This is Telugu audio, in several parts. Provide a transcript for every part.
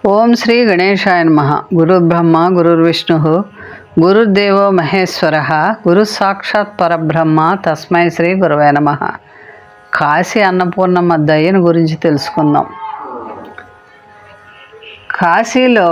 ఓం శ్రీ గణేశాయ నమః. గురుర్బ్రహ్మ గురుర్విష్ణు గురుర్దేవో మహేశ్వర గురు సాక్షాత్ పరబ్రహ్మ తస్మై శ్రీ గురవే నమః. కాశీ అన్నపూర్ణమ్మ దయ్యను గురించి తెలుసుకుందాం. కాశీలో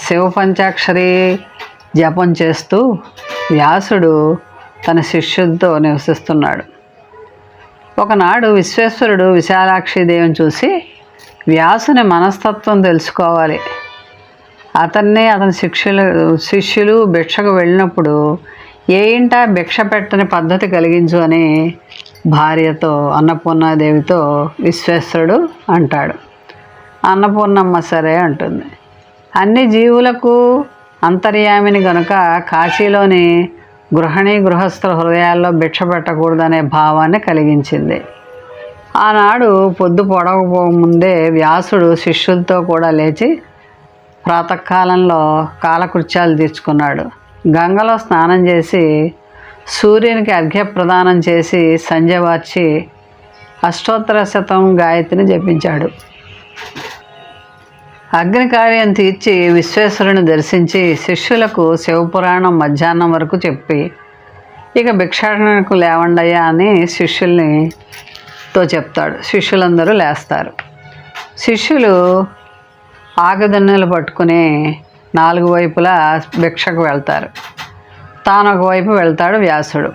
శివ పంచాక్షరి జపం చేస్తూ వ్యాసుడు తన శిష్యుడితో నివసిస్తున్నాడు. ఒకనాడు విశ్వేశ్వరుడు విశాలాక్షి దేవిని చూసి వ్యాసుని మనస్తత్వం తెలుసుకోవాలి, అతన్ని అతని శిష్యులు భిక్షకు వెళ్ళినప్పుడు ఏ ఇంట భిక్ష పెట్టని పద్ధతి కలిగించు అని భార్యతో అన్నపూర్ణాదేవితో విశ్వేశ్వరుడు అంటాడు. అన్నపూర్ణమ్మ సరే అంటుంది. అన్ని జీవులకు అంతర్యామిని గనుక కాశీలోని గృహిణీ గృహస్థుల హృదయాల్లో భిక్ష పెట్టకూడదనే భావాన్ని కలిగించింది. ఆనాడు పొద్దు పొడవకపోముందే వ్యాసుడు శిష్యులతో కూడా లేచి ప్రాతకాలంలో కాలకృత్యాలు తీర్చుకున్నాడు. గంగలో స్నానం చేసి సూర్యునికి అర్ఘ్యప్రదానం చేసి సంధ్యవార్చి అష్టోత్తర శతం గాయత్రిని జపించాడు. అగ్నికార్యం తీర్చి విశ్వేశ్వరుని దర్శించి శిష్యులకు శివపురాణం మధ్యాహ్నం వరకు చెప్పి ఇక భిక్షాటనకు లేవండయ్యా అని శిష్యులతో చెప్తాడు. శిష్యులందరూ లేస్తారు. శిష్యులు ఆగదన్నెలు పట్టుకుని నాలుగు వైపులా భిక్షకు వెళ్తారు. తాను ఒకవైపు వెళ్తాడు వ్యాసుడు.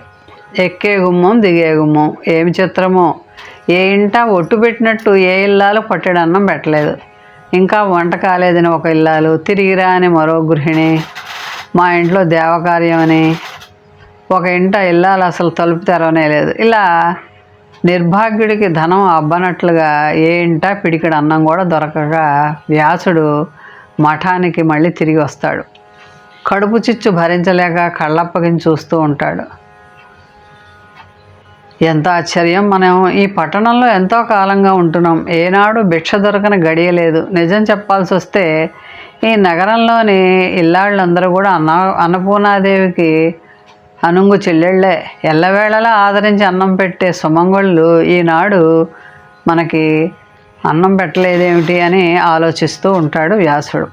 ఎక్కే గుమ్మం దిగే గుమ్మం, ఏమి చిత్రమో, ఏ ఇంట ఒట్టు పెట్టినట్టు ఏ ఇల్లాలు పట్టెడన్నం పెట్టలేదు. ఇంకా వంట కాలేదని ఒక ఇల్లాలు, తిరిగిరా అని మరో గృహిణి, మా ఇంట్లో దేవకార్యం అని ఒక ఇంట ఇల్లాలు అసలు తలుపు తెరవనే లేదు. ఇలా నిర్భాగ్యుడికి ధనం అబ్బనట్లుగా ఏ ఇంట పిడికిడి అన్నం కూడా దొరకక వ్యాసుడు మఠానికి మళ్ళీ తిరిగి వస్తాడు. కడుపు చిచ్చు భరించలేక కళ్ళప్పగించి చూస్తూ ఉంటాడు. ఎంత ఆశ్చర్యం! మనం ఈ పట్టణంలో ఎంతో కాలంగా ఉంటున్నాం, ఏనాడు భిక్ష దొరకని గడియలేదు. నిజం చెప్పాల్సి వస్తే ఈ నగరంలోని ఇల్లాళ్ళందరూ కూడా అన్నపూర్ణాదేవికి అనుంగు చెల్లెళ్ళే. ఎల్లవేళలా ఆదరించి అన్నం పెట్టే సుమంగళ్ళు ఈనాడు మనకి అన్నం పెట్టలేదేమిటి అని ఆలోచిస్తూ ఉంటాడు వ్యాసుడు.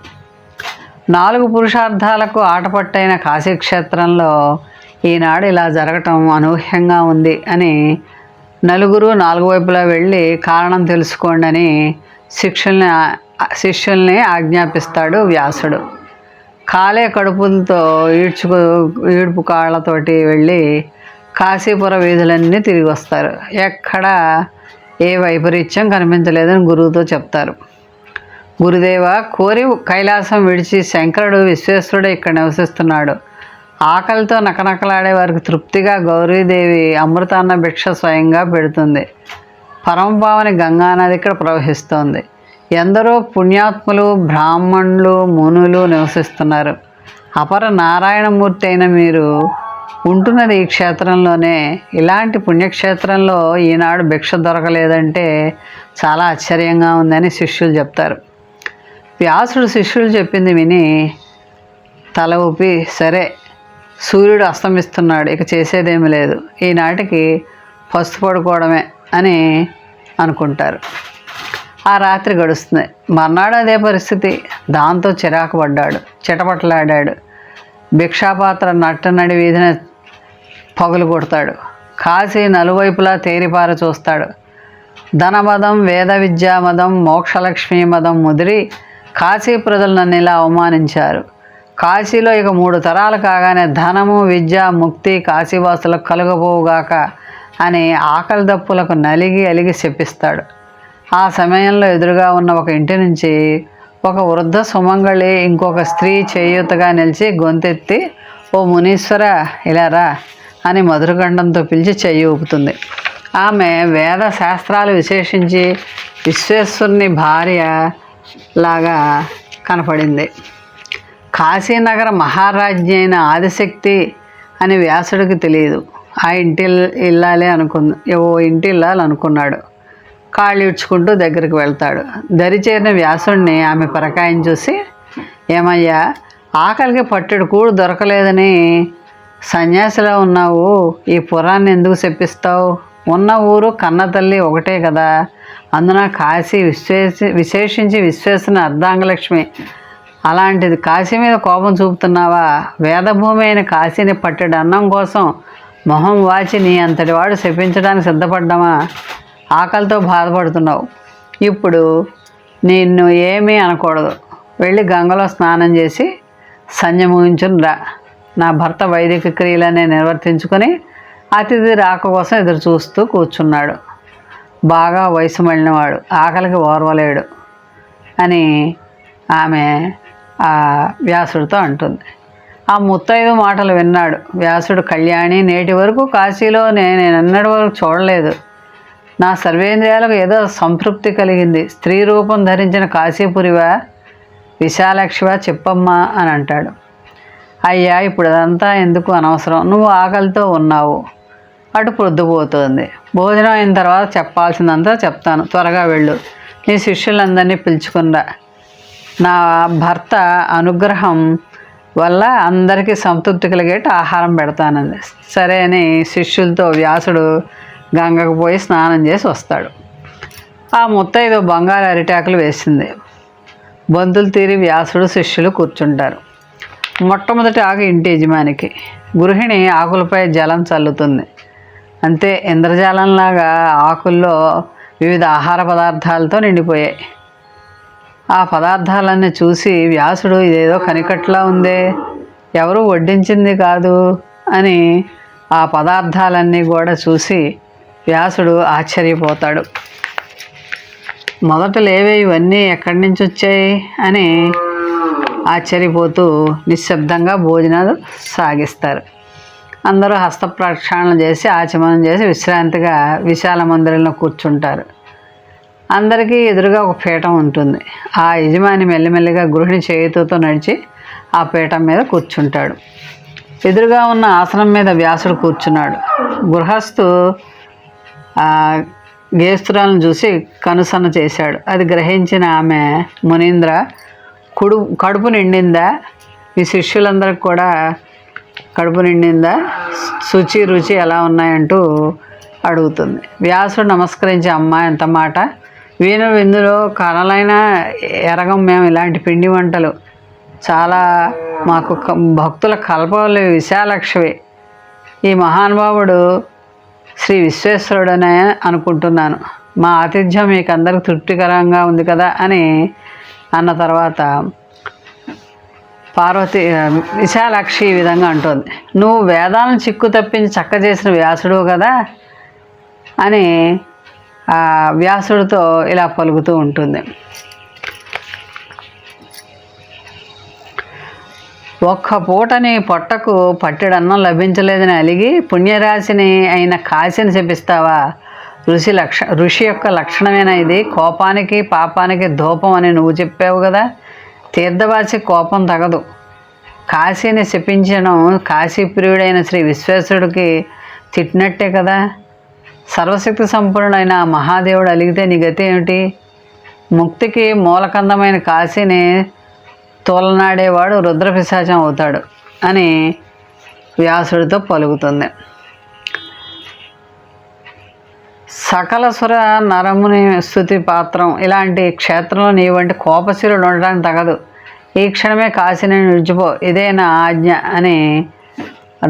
4 పురుషార్థాలకు ఆటపట్టైన కాశీక్షేత్రంలో ఈనాడు ఇలా జరగటం అనూహ్యంగా ఉంది అని నలుగురు 4 వైపులా వెళ్ళి కారణం తెలుసుకోండి అని శిష్యుల్ని ఆజ్ఞాపిస్తాడు వ్యాసుడు. కాలే కడుపులతో ఈడ్పు కాళ్ళతోటి వెళ్ళి కాశీపుర వీధులన్నీ తిరిగి వస్తారు. ఎక్కడా ఏ వైపరీత్యం కనిపించలేదని గురువుతో చెప్తారు. గురుదేవ, కోరి కైలాసం విడిచి శంకరుడు విశ్వేశ్వరుడు ఇక్కడ నివసిస్తున్నాడు. ఆకలితో నకనకలాడే వారికి తృప్తిగా గౌరీదేవి అమృతాన్న భిక్ష స్వయంగా పెడుతుంది. పరమపావని గంగానది ఇక్కడ ప్రవహిస్తోంది. ఎందరో పుణ్యాత్ములు, బ్రాహ్మణులు, మునులు నివసిస్తున్నారు. అపర నారాయణమూర్తి అయిన మీరు ఉంటున్నది ఈ క్షేత్రంలోనే. ఇలాంటి పుణ్యక్షేత్రంలో ఈనాడు భిక్ష దొరకలేదంటే చాలా ఆశ్చర్యంగా ఉందని శిష్యులు చెప్తారు. వ్యాసుడు శిష్యులు చెప్పింది విని తల ఊపి, సరే, సూర్యుడు అస్తమిస్తున్నాడు, ఇక చేసేదేమీ లేదు, ఈనాటికి పస్తు పడుకోవడమే అని అనుకుంటారు. ఆ రాత్రి గడుస్తుంది. మర్నాడు అదే పరిస్థితి. దాంతో చిరాకు పడ్డాడు, చిటపటలాడాడు. భిక్షాపాత్ర నడి వీధిన పగులు కొడతాడు. కాశీ నలువైపులా తేరిపార చూస్తాడు. ధనమదం, వేద విద్యామదం, మోక్షలక్ష్మీ మదం ముదిరి కాశీ ప్రజలు నన్ను ఇలా అవమానించారు. కాశీలో ఇక 3 తరాలు కాగానే ధనము, విద్య, ముక్తి కాశీవాసులకు కలుగబోవుగాక అని ఆకలి దప్పులకు నలిగి అలిగి శపిస్తాడు. ఆ సమయంలో ఎదురుగా ఉన్న ఒక ఇంటి నుంచి ఒక వృద్ధ సుమంగళి ఇంకొక స్త్రీ చేయూతగా నిలిచి గొంతెత్తి, ఓ మునీశ్వర, ఇలా రా అని మధురగండంతో పిలిచి చెయ్యి ఊపుతుంది. ఆమె వేద శాస్త్రాలు విశేషించి విశ్వేశ్వరుని భార్య లాగా కనపడింది. కాశీనగర మహారాజ్ఞి అయిన ఆదిశక్తి అని వ్యాసుడికి తెలియదు. ఆ ఇంటి ఇల్లాలి అనుకున్నాడు. కాళ్ళు ఇడ్చుకుంటూ దగ్గరికి వెళ్తాడు. దరిచేరిన వ్యాసుడిని ఆమె పరకాయం చూసి, ఏమయ్యా, ఆకలికి పట్టెడు కూడు దొరకలేదని సన్యాసిలో ఉన్నావు, ఈ పురాన్ని ఎందుకు చెప్పిస్తావు ఉన్న ఊరు కన్న తల్లి ఒకటే కదా. అందున కాశీ విశేషించి విశ్వేశ్వరుని అర్ధాంగలక్ష్మి. అలాంటిది కాశీ మీద కోపం చూపుతున్నావా? వేదభూమి అయిన కాశీని పట్టెడు అన్నం కోసం మొహం వాచి నీ అంతటి వాడు శపించడానికి సిద్ధపడ్డామా? ఆకలితో బాధపడుతున్నావు. ఇప్పుడు నిన్ను ఏమీ అనకూడదు. వెళ్ళి గంగలో స్నానం చేసి సంధ్య ముగించుని రా. నా భర్త వైదిక క్రియలనే నిర్వర్తించుకొని అతిథి రాక కోసం ఎదురు చూస్తూ కూర్చున్నాడు. బాగా వయసు మళ్ళినవాడు, ఆకలికి ఓర్వలేడు అని ఆమె ఆ వ్యాసుడితో అంటుంది. ఆ ముత్తైదు మాటలు విన్నాడు వ్యాసుడు. కళ్యాణి, నేటి వరకు కాశీలో నేను ఎన్నటి వరకు చూడలేదు. నా సర్వేంద్రియాలకు ఏదో సంతృప్తి కలిగింది. స్త్రీ రూపం ధరించిన కాశీపురివా, విశాలాక్షివా చెప్పమ్మా అని అంటాడు. అయ్యా, ఇప్పుడు అదంతా ఎందుకు, అనవసరం. నువ్వు ఆకలితో ఉన్నావు, అటు పొద్దుపోతుంది. భోజనం అయిన తర్వాత చెప్పాల్సిందంతా చెప్తాను. త్వరగా వెళ్ళు. నీ శిష్యులందరినీ పిలుచుకునిరా. నా భర్త అనుగ్రహం వల్ల అందరికీ సంతృప్తి కలిగేట్టు ఆహారం పెడతానంది. సరే అని శిష్యులతో వ్యాసుడు గంగకు పోయి స్నానం చేసి వస్తాడు. ఆ ముత్తైదు బంగారు అరిటాకులు వేసింది. బంతులు తీరి వ్యాసుడు శిష్యులు కూర్చుంటారు. మొట్టమొదటి ఆకు ఇంటి యజమానికి. గృహిణి ఆకులపై జలం చల్లుతుంది. అంతే, ఇంద్రజాలంలాగా ఆకుల్లో వివిధ ఆహార పదార్థాలతో నిండిపోయాయి. ఆ పదార్థాలన్నీ చూసి వ్యాసుడు ఇదేదో కనికట్లా ఉందే, ఎవరు వడ్డించింది కాదు అని ఆ పదార్థాలన్నీ కూడా చూసి వ్యాసుడు ఆశ్చర్యపోతాడు. మొదట లేవే ఇవన్నీ ఎక్కడి నుంచి వచ్చాయి అని ఆశ్చర్యపోతూ నిశ్శబ్దంగా భోజనాలు సాగిస్తారు. అందరూ హస్త ప్రక్షాళన చేసి ఆచమనం చేసి విశ్రాంతిగా విశాల మందిరంలో కూర్చుంటారు. అందరికీ ఎదురుగా ఒక పీఠం ఉంటుంది. ఆ యజమాని మెల్లిమెల్లిగా గృహిణి చేతితో నడిచి ఆ పీఠం మీద కూర్చుంటాడు. ఎదురుగా ఉన్న ఆసనం మీద వ్యాసుడు కూర్చున్నాడు. గృహస్థు గేస్తురాలను చూసి కనుసన్న చేశాడు. అది గ్రహించిన ఆమె, మునీంద్ర, కడుపు నిండిందా? ఈ శిష్యులందరికి కూడా కడుపు నిండిందా? శుచి రుచి ఎలా ఉన్నాయంటూ అడుగుతుంది. వ్యాసుడు నమస్కరించి, అమ్మ ఎంత మాట, విందులో కలలైన ఎరగం మేము ఇలాంటి పిండి వంటలు. చాలా మాకు భక్తుల కల్పవల్లి విశాలక్షవి. ఈ మహానుభావుడు శ్రీ విశ్వేశ్వరుడనే అనుకుంటున్నాను. మా ఆతిథ్యం మీకు అందరికి తృప్తికరంగా ఉంది కదా అని అన్న తర్వాత పార్వతి విశాలాక్షి ఈ విధంగా అంటుంది. నువ్వు వేదాలను చిక్కు తప్పించి చక్క చేసిన వ్యాసుడు కదా అని వ్యాసుడితో ఇలా పలుకుతూ ఉంటుంది. ఒక్క పూటని పొట్టకు పట్టెడన్నం లభించలేదని అలిగి పుణ్యరాశిని అయిన కాశీని శపిస్తావా? ఋషి యొక్క లక్షణమేనా ఇది? కోపానికి పాపానికి ధూపం అని నువ్వు చెప్పావు కదా. తీర్థవాసి కోపం తగదు. కాశీని శపించడం కాశీప్రియుడైన శ్రీ విశ్వేశ్వరుడికి తిట్టినట్టే కదా. సర్వశక్తి సంపన్నుడైన మహాదేవుడు అలిగితే నీ గతి ఏమిటి? ముక్తికి మూలకందమైన కాశీని తోలనాడేవాడు రుద్రపిశాచం అవుతాడు అని వ్యాసుడితో పలుకుతుంది. సకల సుర నరముని స్తుతి పాత్రం ఇలాంటి క్షేత్రంలో నీ వంటి కోపశీలుడు ఉండడానికి తగదు. ఈ క్షణమే కాశీని విడిచిపో, ఇదే నా ఆజ్ఞ అని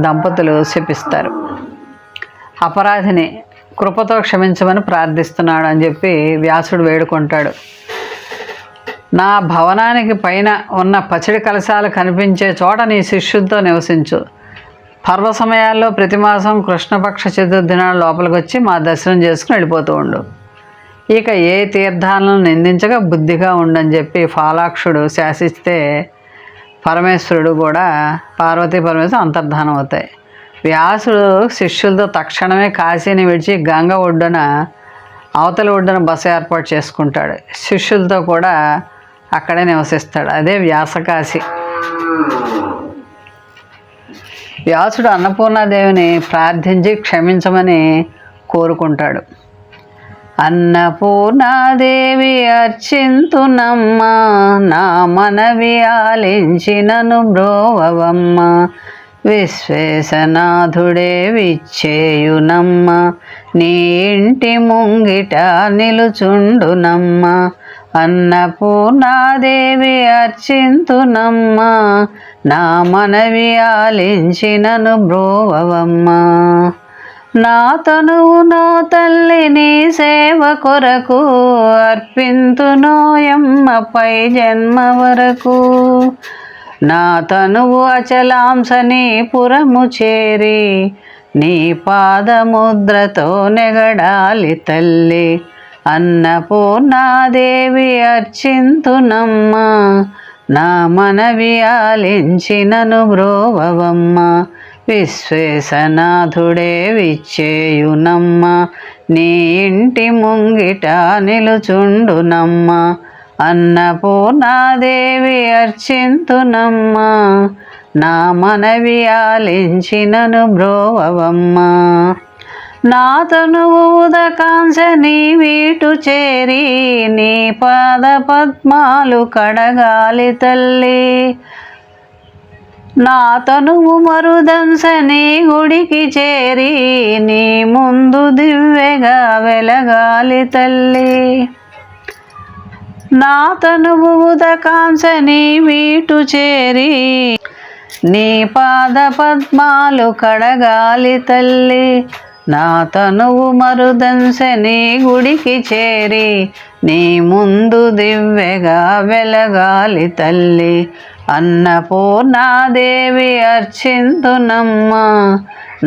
దంపతులు శపిస్తారు. అపరాధిని కృపతో క్షమించమని ప్రార్థిస్తున్నాడు అని చెప్పి వ్యాసుడు వేడుకుంటాడు. నా భవనానికి పైన ఉన్న పచ్చడి కలశాలు కనిపించే చోట నీ శిష్యులతో నివసించు. పర్వ సమయాల్లో ప్రతిమాసం కృష్ణపక్ష చతుర్దినాల లోపలికి వచ్చి మా దర్శనం చేసుకుని వెళ్ళిపోతూ ఉండు. ఇక ఏ తీర్థాలను నిందించగా బుద్ధిగా ఉండని చెప్పి ఫాలాక్షుడు శాసిస్తే పరమేశ్వరుడు కూడా పార్వతీ పరమేశ్వరుడు అంతర్ధానం అవుతాయి. వ్యాసుడు శిష్యులతో తక్షణమే కాశీని విడిచి గంగ ఒడ్డున అవతలి ఒడ్డున బస ఏర్పాటు చేసుకుంటాడు. శిష్యులతో కూడా అక్కడే నివసిస్తాడు. అదే వ్యాసకాశి. వ్యాసుడు అన్నపూర్ణాదేవిని ప్రార్థించి క్షమించమని కోరుకుంటాడు. అన్నపూర్ణాదేవి అర్చింతునమ్మ, నా మనవి ఆలించినను బ్రోవమ్మ, విశ్వేశనాథుడే విచ్చేయునమ్మ, నీ ఇంటి ముంగిట నిలుచుండునమ్మ. అన్నపూర్ణాదేవి అర్చింతునమ్మ, నా మనవి ఆలించినను బ్రోవవమ్మ. నా తనువు నో తల్లి నీ సేవ కొరకు, అర్పింతునోయమ్మ పై జన్మ వరకు. నా తనువు అచలాంసని పురము చేరి, నీ పాదముద్రతో నెగడాలి తల్లి. అన్నపూర్ణాదేవి అర్చింతునమ్మ, నా మనవి ఆలించినను బ్రోవవమ్మ. విశ్వేశనాథుడే విచ్చేయునమ్మ, నీ ఇంటి ముంగిట నిలుచుండునమ్మ. అన్నపూర్ణాదేవి అర్చింతునమ్మ, నా మనవి ఆలించినను బ్రోవవమ్మ. నా తనువు ఉదకాంశ నీ వీటు చేరి, నీ పాద పద్మాలు కడగాలి తల్లి. నా తనువు మరుదంశ నీ గుడికి చేరి, నీ ముందు దివ్వెగా వెలగాలి తల్లి. నా తనువు ఉదకాంశ నీ వీటు చేరి, నీ పాద పద్మాలు కడగాలి తల్లి. నా తనువు మరుదంశ నీ గుడికి చేరి, నీ ముందు దివ్వెగా వెలగాలి తల్లి. అన్నపూర్ణాదేవి అర్చింతునమ్మ,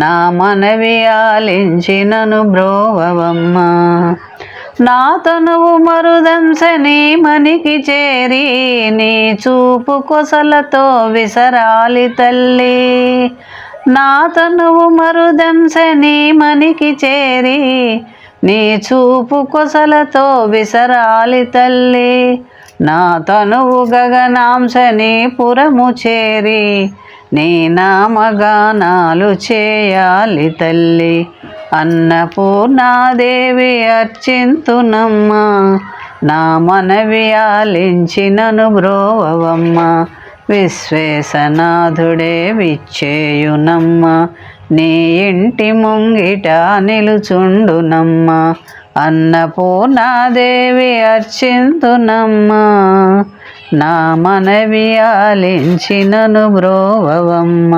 నా మనవి ఆలించినను బ్రోవవమ్మ. నా తనువు మరుదంశ నీ మనికి చేరి, నీ చూపు కొసలతో విసరాలి తల్లి. నా తనువు మరుదంశ నీ మనికి చేరి, నీ చూపు కొసలతో విసరాలి తల్లి. నా తనువు గగనాంశ నీ పురము చేరి, నీ నామగానాలు చేయాలి తల్లి. అన్నపూర్ణాదేవి అర్చింతునమ్మ, నా మనవి ఆలించినను బ్రోవవమ్మ. విశ్వేశనాథుడే విచ్చేయునమ్మ, నీ ఇంటి ముంగిట నిలుచుండునమ్మ. అన్నపూర్ణాదేవి అర్చింతునమ్మ, నా మనవి ఆలించినను బ్రోవవమ్మ.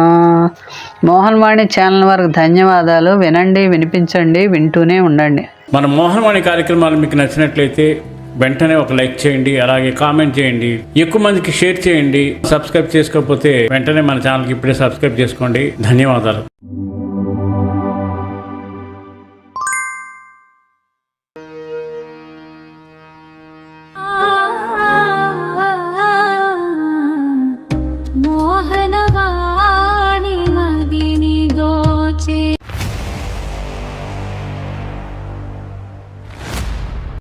మోహన్వాణి ఛానల్ వారికి ధన్యవాదాలు. వినండి, వినిపించండి, వింటూనే ఉండండి. మన మోహన్వాణి కార్యక్రమాలు మీకు నచ్చినట్లయితే వెంటనే ఒక లైక్ చేయండి, అలాగే కామెంట్ చేయండి, ఎక్కువ మందికి షేర్ చేయండి. సబ్స్క్రైబ్ చేసుకోకపోతే వెంటనే మన ఛానల్కి ఇప్పుడే సబ్స్క్రైబ్ చేసుకోండి. ధన్యవాదాలు.